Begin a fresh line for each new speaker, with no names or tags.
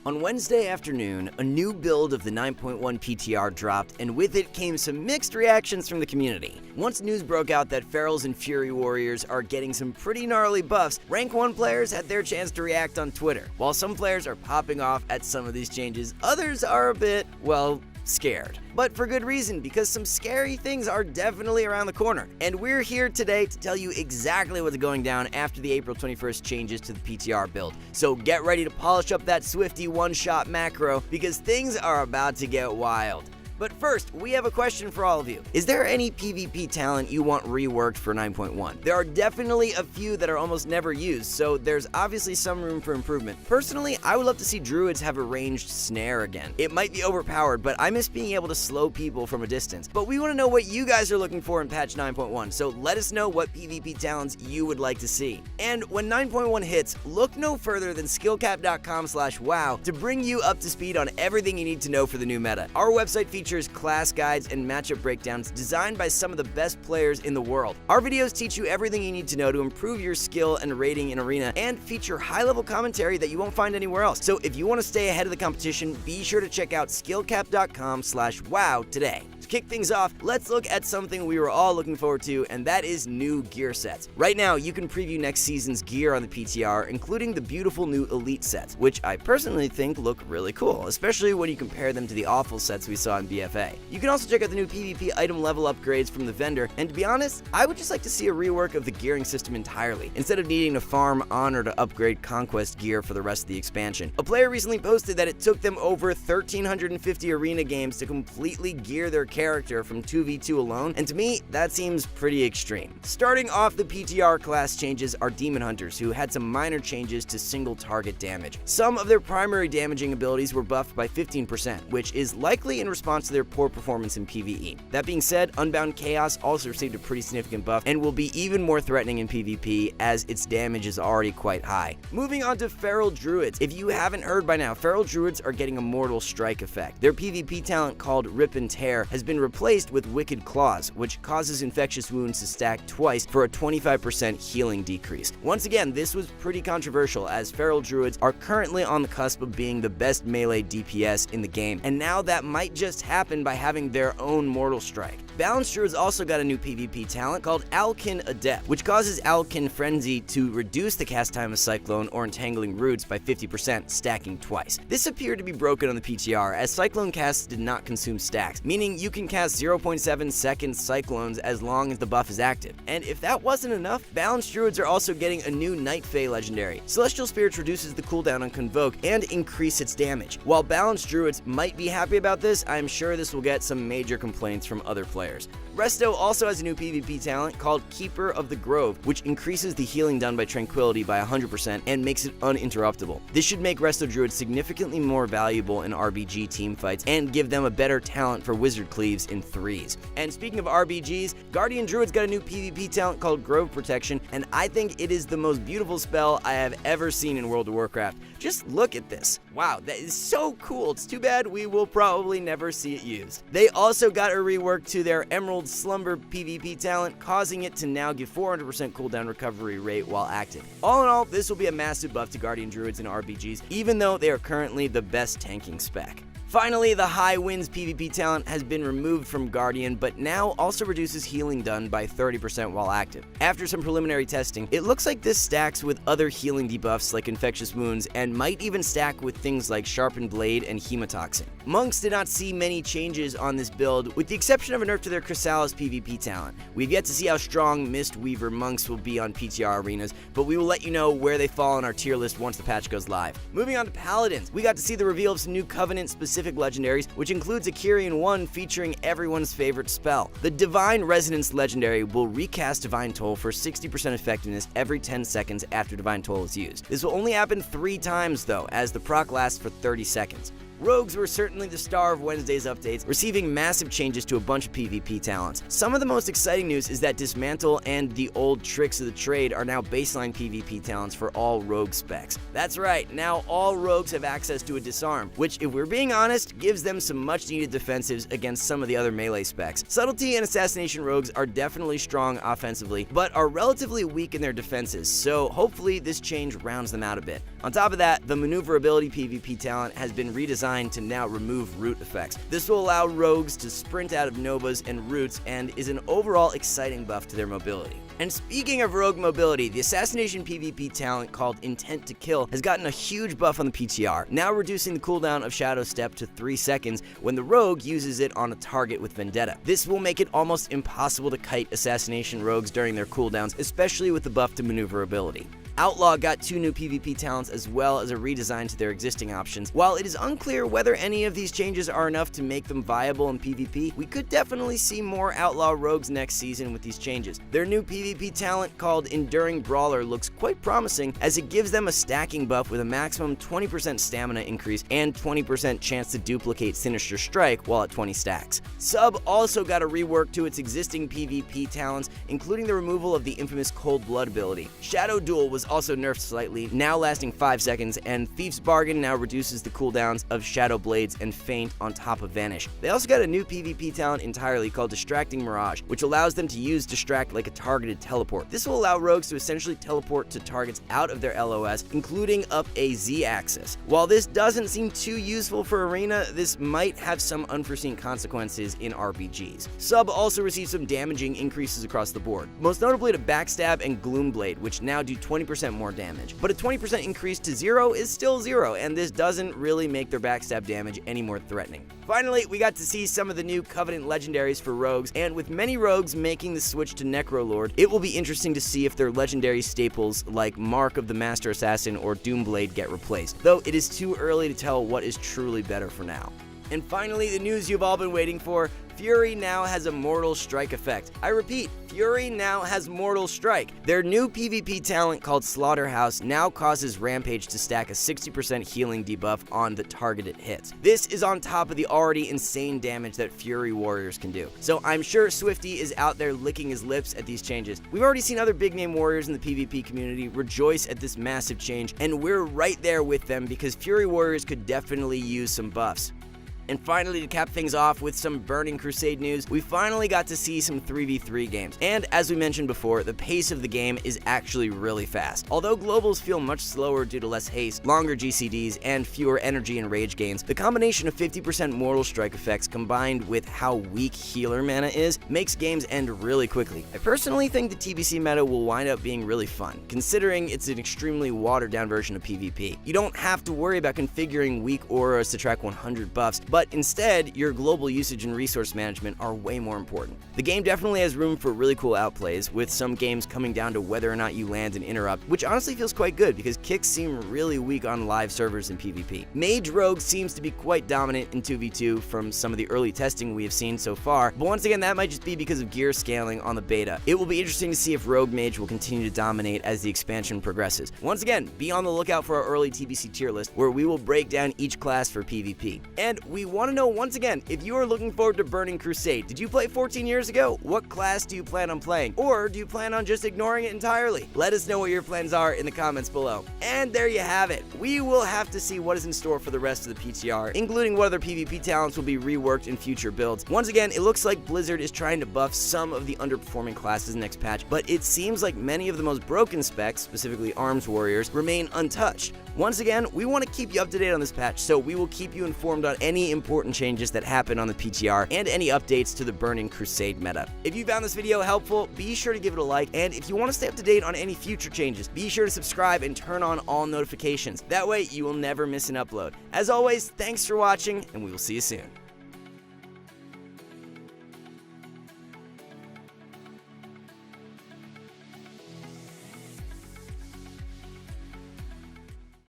On Wednesday afternoon, a new build of the 9.1 PTR dropped, and with it came some mixed reactions from the community. Once news broke out that Ferals and Fury Warriors are getting some pretty gnarly buffs, Rank 1 players had their chance to react on Twitter. While some players are popping off at some of these changes, others are a bit, well, scared. But for good reason, because some scary things are definitely around the corner. And we're here today to tell you exactly what's going down after the April 21st changes to the PTR build. So get ready to polish up that Swifty one-shot macro, because things are about to get wild. But first, we have a question for all of you. Is there any PvP talent you want reworked for 9.1? There are definitely a few that are almost never used, so there's obviously some room for improvement. Personally, I would love to see druids have a ranged snare again. It might be overpowered, but I miss being able to slow people from a distance. But we want to know what you guys are looking for in patch 9.1, so let us know what PvP talents you would like to see. And when 9.1 hits, look no further than skillcap.com/wow to bring you up to speed on everything you need to know for the new meta. Our website features class guides and matchup breakdowns designed by some of the best players in the world. Our videos teach you everything you need to know to improve your skill and rating in Arena, and feature high-level commentary that you won't find anywhere else. So if you want to stay ahead of the competition, be sure to check out skillcap.com/wow today. To kick things off, let's look at something we were all looking forward to, and that is new gear sets. Right now, you can preview next season's gear on the PTR, including the beautiful new Elite sets, which I personally think look really cool, especially when you compare them to the awful sets we saw in BFA. You can also check out the new PvP item level upgrades from the vendor, and to be honest, I would just like to see a rework of the gearing system entirely, instead of needing to farm Honor to upgrade Conquest gear for the rest of the expansion. A player recently posted that it took them over 1,350 arena games to completely gear their character from 2v2 alone, and to me, that seems pretty extreme. Starting off the PTR class changes are Demon Hunters, who had some minor changes to single target damage. Some of their primary damaging abilities were buffed by 15%, which is likely in response to their poor performance in PvE. That being said, Unbound Chaos also received a pretty significant buff and will be even more threatening in PvP as its damage is already quite high. Moving on to Feral Druids. If you haven't heard by now, Feral Druids are getting a Mortal Strike effect. Their PvP talent called Rip and Tear has been replaced with Wicked Claws, which causes infectious wounds to stack twice for a 25% healing decrease. Once again, this was pretty controversial, as Feral Druids are currently on the cusp of being the best melee DPS in the game, and now that might just happen by having their own Mortal Strike. Balanced Druids also got a new PvP talent called Alkin Adept, which causes Alkin Frenzy to reduce the cast time of Cyclone or Entangling Roots by 50%, stacking twice. This appeared to be broken on the PTR, as Cyclone casts did not consume stacks, meaning you can cast 0.7 second Cyclones as long as the buff is active. And if that wasn't enough, Balanced Druids are also getting a new Night Fae legendary. Celestial Spirits reduces the cooldown on Convoke and increase its damage. While Balanced Druids might be happy about this, I'm sure this will get some major complaints from other players. Resto also has a new PvP talent called Keeper of the Grove, which increases the healing done by Tranquility by 100% and makes it uninterruptible. This should make Resto Druids significantly more valuable in RBG teamfights and give them a better talent for Wizard Cleaves in 3s. And speaking of RBGs, Guardian Druids got a new PvP talent called Grove Protection, and I think it is the most beautiful spell I have ever seen in World of Warcraft. Just look at this. Wow, that is so cool. It's too bad we will probably never see it used. They also got a rework to their Emerald Slumber PvP talent, causing it to now give 400% cooldown recovery rate while active. All in all, this will be a massive buff to Guardian Druids and RBGs, even though they are currently the best tanking spec. Finally, the High Winds PvP talent has been removed from Guardian, but now also reduces healing done by 30% while active. After some preliminary testing, it looks like this stacks with other healing debuffs like Infectious Wounds, and might even stack with things like Sharpened Blade and Hemotoxin. Monks did not see many changes on this build, with the exception of a nerf to their Chrysalis PvP talent. We've yet to see how strong Mistweaver monks will be on PTR arenas, but we will let you know where they fall on our tier list once the patch goes live. Moving on to Paladins, we got to see the reveal of some new Covenant-specific legendaries, which includes a Kyrian 1 featuring everyone's favorite spell. The Divine Resonance legendary will recast Divine Toll for 60% effectiveness every 10 seconds after Divine Toll is used. This will only happen 3 times though, as the proc lasts for 30 seconds. Rogues were certainly the star of Wednesday's updates, receiving massive changes to a bunch of PvP talents. Some of the most exciting news is that Dismantle and the old Tricks of the Trade are now baseline PvP talents for all rogue specs. That's right, now all rogues have access to a Disarm, which, if we're being honest, gives them some much needed defensives against some of the other melee specs. Subtlety and Assassination rogues are definitely strong offensively, but are relatively weak in their defenses, so hopefully this change rounds them out a bit. On top of that, the Maneuverability PvP talent has been redesigned to now remove root effects. This will allow rogues to sprint out of novas and roots and is an overall exciting buff to their mobility. And speaking of rogue mobility, the Assassination PvP talent called Intent to Kill has gotten a huge buff on the PTR, now reducing the cooldown of Shadow Step to 3 seconds when the rogue uses it on a target with Vendetta. This will make it almost impossible to kite Assassination rogues during their cooldowns, especially with the buff to Maneuverability. Outlaw got 2 new PvP talents as well as a redesign to their existing options. While it is unclear whether any of these changes are enough to make them viable in PvP, we could definitely see more Outlaw rogues next season with these changes. Their new PvP talent called Enduring Brawler looks quite promising, as it gives them a stacking buff with a maximum 20% stamina increase and 20% chance to duplicate Sinister Strike while at 20 stacks. Sub also got a rework to its existing PvP talents, including the removal of the infamous Cold Blood ability. Shadow Duel was also nerfed slightly, now lasting 5 seconds, and Thief's Bargain now reduces the cooldowns of Shadow Blades and Feint on top of Vanish. They also got a new PvP talent entirely called Distracting Mirage, which allows them to use Distract like a targeted teleport. This will allow rogues to essentially teleport to targets out of their LOS, including up a Z-axis. While this doesn't seem too useful for Arena, this might have some unforeseen consequences in RPGs. Sub also received some damaging increases across the board, most notably to Backstab and Gloomblade, which now do 20% more damage. But a 20% increase to 0 is still 0, and this doesn't really make their backstab damage any more threatening. Finally, we got to see some of the new Covenant legendaries for rogues, and with many rogues making the switch to Necrolord, it will be interesting to see if their legendary staples like Mark of the Master Assassin or Doomblade get replaced, though it is too early to tell what is truly better for now. And finally, the news you've all been waiting for: Fury now has a Mortal Strike effect. I repeat, Fury now has Mortal Strike. Their new PvP talent called Slaughterhouse now causes Rampage to stack a 60% healing debuff on the targeted hits. This is on top of the already insane damage that Fury Warriors can do. So I'm sure Swifty is out there licking his lips at these changes. We've already seen other big name warriors in the PvP community rejoice at this massive change, and we're right there with them because Fury Warriors could definitely use some buffs. And finally, to cap things off with some Burning Crusade news, we finally got to see some 3v3 games. And as we mentioned before, the pace of the game is actually really fast. Although globals feel much slower due to less haste, longer GCDs, and fewer energy and rage gains, the combination of 50% Mortal Strike effects combined with how weak healer mana is makes games end really quickly. I personally think the TBC meta will wind up being really fun, considering it's an extremely watered down version of PvP. You don't have to worry about configuring weak auras to track 100 buffs, but instead, your global usage and resource management are way more important. The game definitely has room for really cool outplays, with some games coming down to whether or not you land an interrupt, which honestly feels quite good because kicks seem really weak on live servers in PvP. Mage Rogue seems to be quite dominant in 2v2 from some of the early testing we have seen so far, but once again, that might just be because of gear scaling on the beta. It will be interesting to see if Rogue Mage will continue to dominate as the expansion progresses. Once again, be on the lookout for our early TBC tier list, where we will break down each class for PvP. And we want to know once again, if you are looking forward to Burning Crusade, did you play 14 years ago? What class do you plan on playing? Or do you plan on just ignoring it entirely? Let us know what your plans are in the comments below. And there you have it. We will have to see what is in store for the rest of the PTR, including what other PvP talents will be reworked in future builds. Once again, it looks like Blizzard is trying to buff some of the underperforming classes next patch, but it seems like many of the most broken specs, specifically Arms Warriors, remain untouched. Once again, we want to keep you up to date on this patch, so we will keep you informed on any important changes that happen on the PTR and any updates to the Burning Crusade meta. If you found this video helpful, be sure to give it a like, and if you want to stay up to date on any future changes, be sure to subscribe and turn on all notifications. That way, you will never miss an upload. As always, thanks for watching, and we will see you soon.